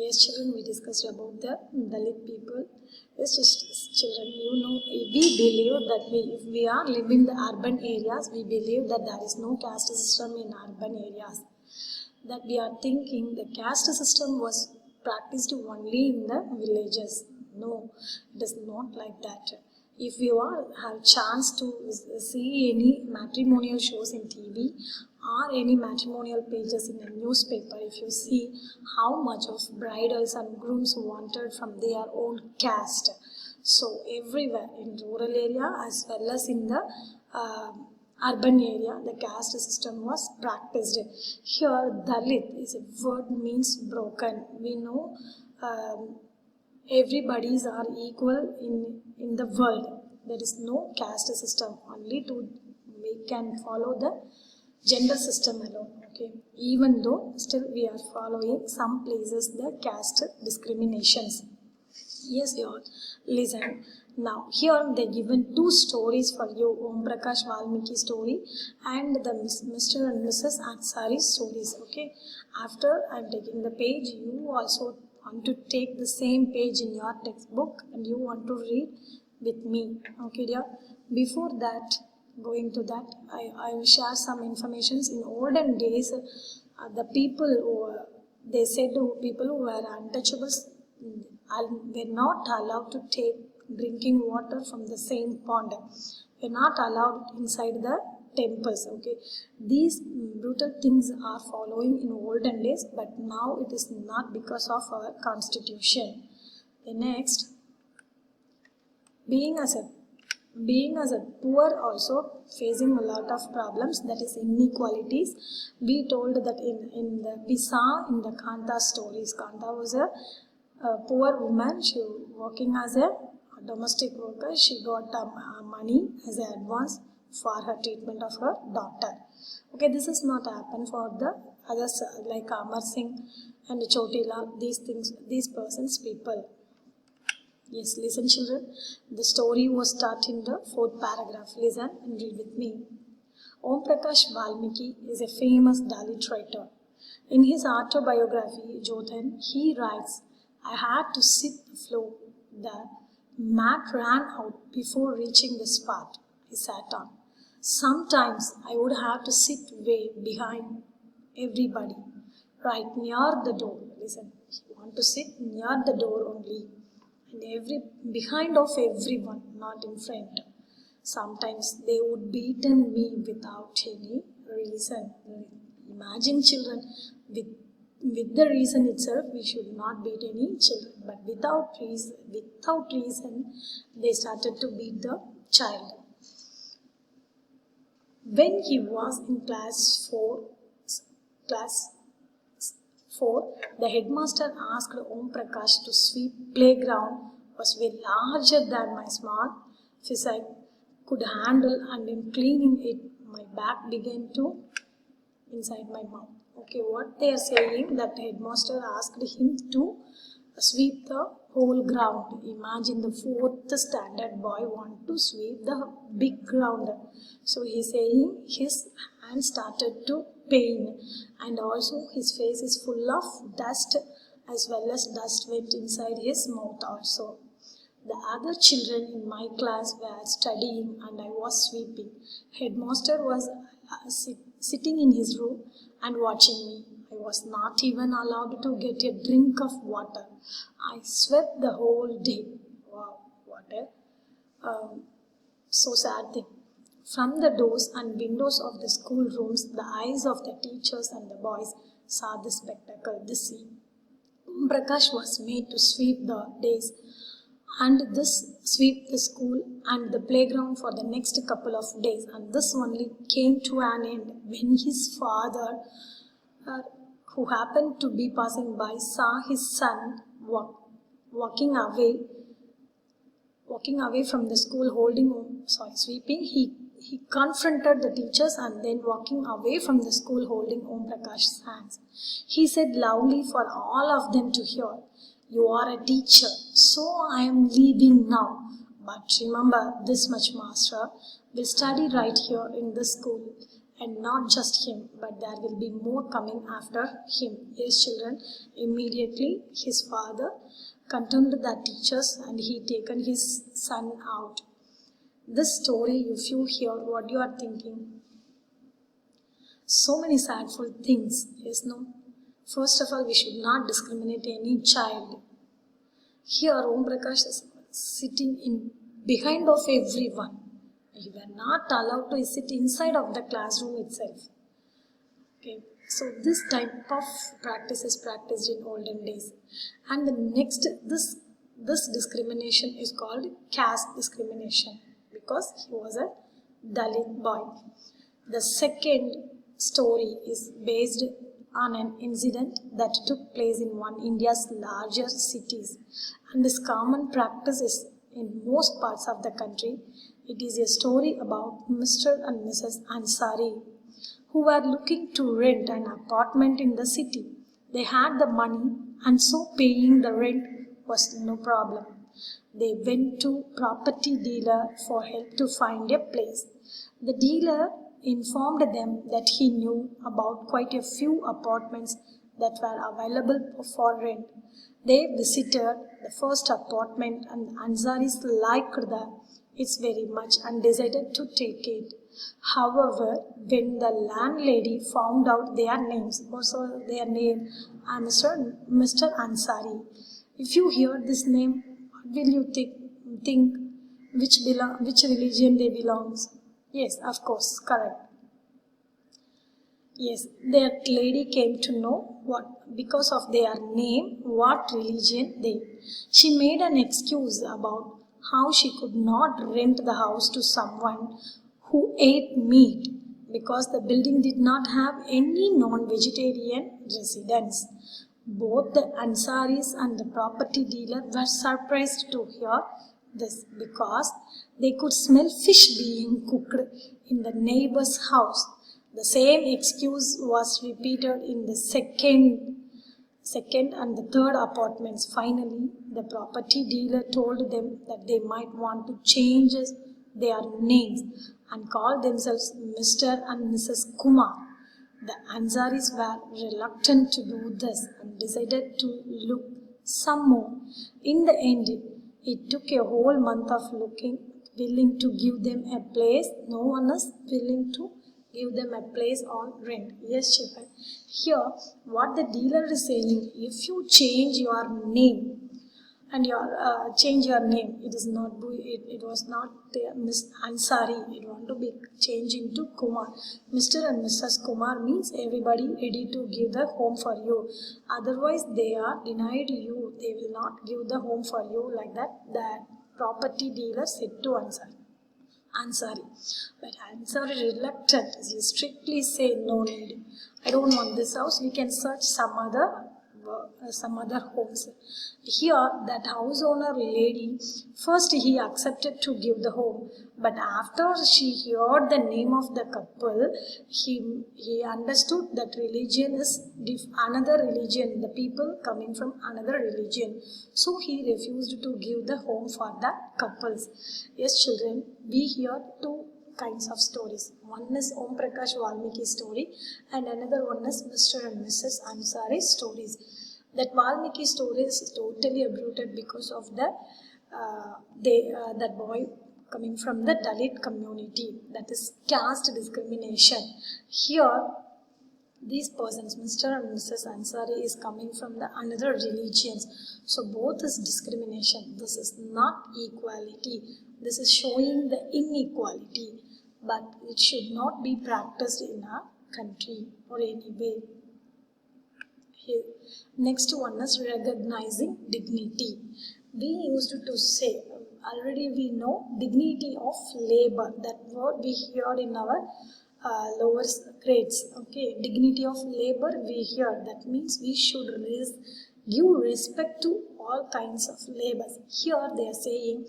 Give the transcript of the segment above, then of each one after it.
Yes, children, we discussed about the Dalit people. Yes, children, we believe that if we are living in the urban areas, we believe that there is no caste system in urban areas. That we are thinking the caste system was practiced only in the villages. No, it is not like that. If you have chance to see any matrimonial shows in TV or any matrimonial pages in the newspaper, if you see how much of bridals and grooms wanted from their own caste. So everywhere in rural area as well as in the urban area, the caste system was practiced. Here, Dalit is a word means broken. We know everybody's are equal in the world. There is no caste system. Only we can follow the gender system alone. Okay. Even though still we are following some places the caste discriminations. Yes, you all listen. Now, here they given two stories for you, Om Prakash Valmiki story and the Mr. and Mrs. Ansari stories. Okay. After I'm taking the page, you also want to take the same page in your textbook and you want to read with me. Okay, dear. Before that, going to that, I will share some informations. In olden days, the people who they said people who were untouchables were not allowed to take drinking water from the same pond. Were not allowed inside the temples. Okay, these brutal things are following in olden days, but now it is not because of our constitution. The next, being as a poor also facing a lot of problems, that is inequalities. We told that in the Pisa, in the Kanta stories, Kanta was a poor woman. She was working as a domestic worker. She got money as an advance for her treatment of her daughter. Okay, this is not happen for the others like Amar Singh and Chotila, these persons, people. Yes, listen children. The story was start in the 4th paragraph. Listen and read with me. Om Prakash Valmiki is a famous Dalit writer. In his autobiography, Jodhan, he writes, I had to sit the floor. The mat ran out before reaching the spot I sat on. Sometimes I would have to sit way behind everybody, right near the door. Listen, you want to sit near the door only. And behind of everyone, not in front. Sometimes they would beaten me without any reason. Imagine children, with the reason itself, we should not beat any children. But without reason, they started to beat the child. When he was in class 4, the headmaster asked Om Prakash to sweep playground was way larger than my small physique could handle, and in cleaning it, my back began to inside my mouth. Okay, what they are saying, that headmaster asked him to sweep the whole ground. Imagine the 4th standard boy want to sweep the big ground. So he is saying his hand started to pain, and also his face is full of dust, as well as dust went inside his mouth also. The other children in my class were studying and I was sweeping. Headmaster was sitting in his room and watching me. I was not even allowed to get a drink of water. I swept the whole day. Wow, what a so sad thing. From the doors and windows of the schoolrooms, the eyes of the teachers and the boys saw the spectacle, the scene. Om Prakash was made to sweep the days and sweep the school and the playground for the next couple of days. And this only came to an end when his father, who happened to be passing by, saw his son walking away from the school sweeping. He confronted the teachers and then walking away from the school holding Om Prakash's hands. He said loudly for all of them to hear, you are a teacher, so I am leaving now. But remember this much, master. We'll study right here in this school. and not just him, but there will be more coming after him. Yes, children, immediately his father condemned the teachers and he taken his son out. This story, if you hear what you are thinking, so many sadful things, yes, no? First of all, we should not discriminate any child. Here, Om Prakash is sitting in behind of everyone. You were not allowed to sit inside of the classroom itself. Okay, so this type of practice is practiced in olden days. And the next, this discrimination is called caste discrimination because he was a Dalit boy. The second story is based on an incident that took place in one India's larger cities, and this common practice is in most parts of the country. It is a story about Mr. and Mrs. Ansari, who were looking to rent an apartment in the city. They had the money, and so paying the rent was no problem. They went to property dealer for help to find a place. The dealer informed them that he knew about quite a few apartments that were available for rent. They visited the first apartment and the Ansaris liked it very much and decided to take it. However, when the landlady found out their names, also their name, Mr. Ansari, if you hear this name, what will you think which religion they belongs? Yes, of course, correct. Yes, that lady came to know because of their name, what religion they. She made an excuse about how she could not rent the house to someone who ate meat because the building did not have any non-vegetarian residents. Both the Ansaris and the property dealer were surprised to hear this because they could smell fish being cooked in the neighbor's house. The same excuse was repeated in the second and the third apartments. Finally, the property dealer told them that they might want to change their names and call themselves Mr. and Mrs. Kumar. The Ansaris were reluctant to do this and decided to look some more. In the end, it took a whole month of looking, willing to give them a place. No one is willing to give them a place on rent. Yes, children. Here, what the dealer is saying, if you change your name and change your name, it was not Miss Ansari. It want to be changed into Kumar. Mr. and Mrs. Kumar means everybody ready to give the home for you. Otherwise, they are denied you. They will not give the home for you like that. The property dealer said to Ansari. But Ansari reluctant. He strictly said no need. I don't want this house. We can search some other homes. Here, that house owner lady, first he accepted to give the home, but after she heard the name of the couple, he understood that religion is another religion, the people coming from another religion. So he refused to give the home for the couples. Yes, children, we hear two kinds of stories. One is Om Prakash Valmiki story and another one is Mr. and Mrs. Ansari stories. That Valmiki story is totally abrupted because of that boy coming from the Dalit community, that is caste discrimination. Here, these persons, Mr. and Mrs. Ansari, is coming from the another religions. So both is discrimination. This is not equality. This is showing the inequality. But it should not be practiced in our country or any way. Here. Next one is recognizing dignity. We used to say, already we know dignity of labor. That word we hear in our lower grades. Okay, dignity of labor we hear. That means we should give respect to all kinds of labors. Here they are saying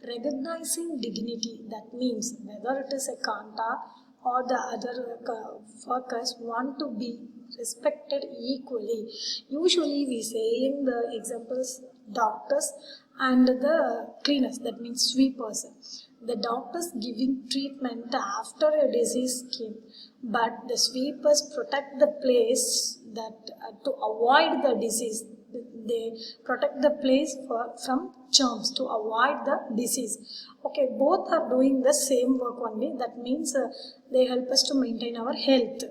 recognizing dignity. That means whether it is a kanta or the other workers want to be respected equally. Usually we say in the examples doctors and the cleaners, that means sweepers. The doctors giving treatment after a disease came, but the sweepers protect the place that to avoid the disease. They protect the place from germs to avoid the disease. Okay, both are doing the same work only. That means they help us to maintain our health.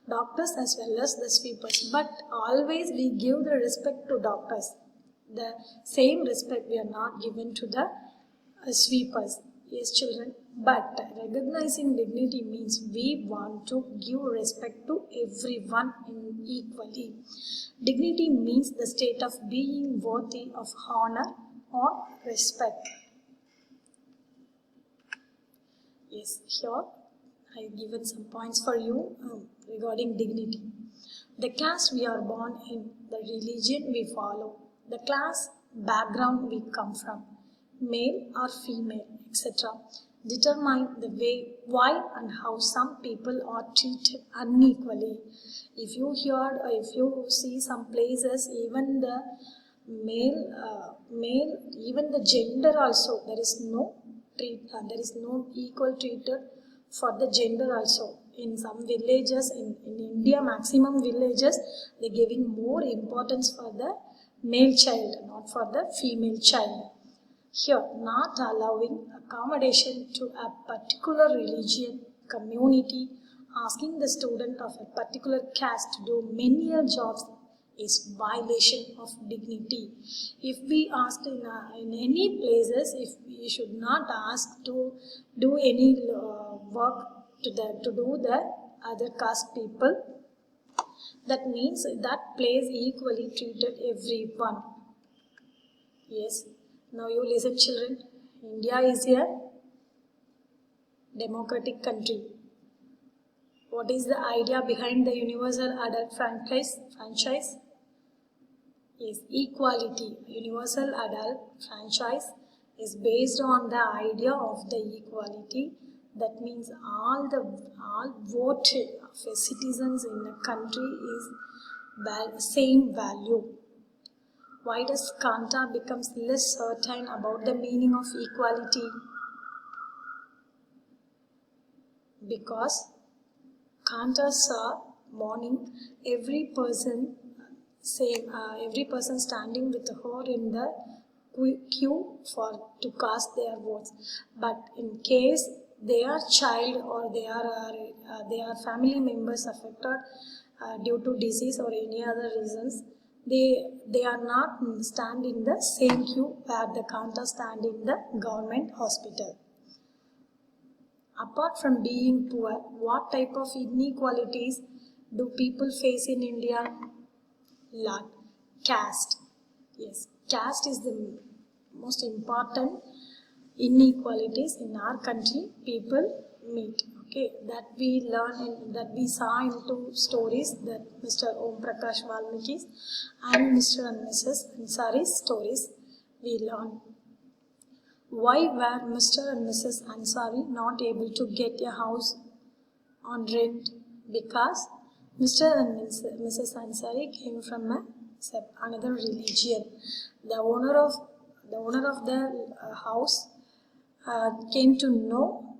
Doctors as well as the sweepers. But always we give the respect to doctors. The same respect we are not given to the sweepers. Yes, children. But recognizing dignity means we want to give respect to everyone equally. Dignity means the state of being worthy of honor or respect. Yes, here I have given some points for you regarding dignity. The caste we are born in, the religion we follow, the class background we come from, male or female, etc., determine the way, why and how some people are treated unequally. If you hear, if you see some places, even the male, even the gender also, there is no equal treated for the gender also. In some villages, in India, maximum villages, they're giving more importance for the male child, not for the female child. Here, not allowing accommodation to a particular religion, community, asking the student of a particular caste to do menial jobs is violation of dignity. If we asked in any places, if we should not ask to do any work to do the other caste people, that means that place equally treated everyone. Yes. Now you listen, children. India is a democratic country. What is the idea behind the universal adult franchise? Is equality. Universal adult franchise is based on the idea of the equality. That means all vote of citizens in a country is same value. Why does Kanta becomes less certain about the meaning of equality? Because Kanta saw morning every person standing with her in the queue to cast their votes. But in case their child or their family members affected due to disease or any other reasons, they are not stand in the same queue where the Kanta stand in the government hospital. Apart from being poor, what type of inequalities do people face in India? Lot. Caste. Yes, caste is the most important inequalities in our country people meet. Okay, that we learn that we saw into stories that Mr. Om Prakash Valmiki's and Mr. and Mrs. Ansari's stories we learn. Why were Mr. and Mrs. Ansari not able to get a house on rent? Because Mr. and Mrs. Ansari came from another religion. The owner of the house came to know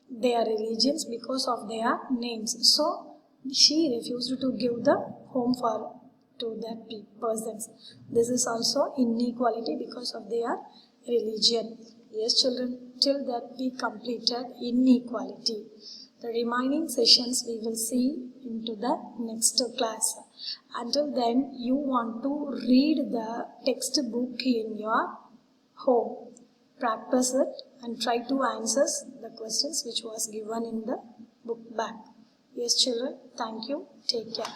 their religions because of their names. So she refused to give the home to that persons. This is also inequality because of their religion. Yes, children, till that we completed inequality. The remaining sessions we will see into the next class. Until then, you want to read the textbook in your home. Practice it and try to answer the questions which was given in the book back. Yes, children, thank you. Take care.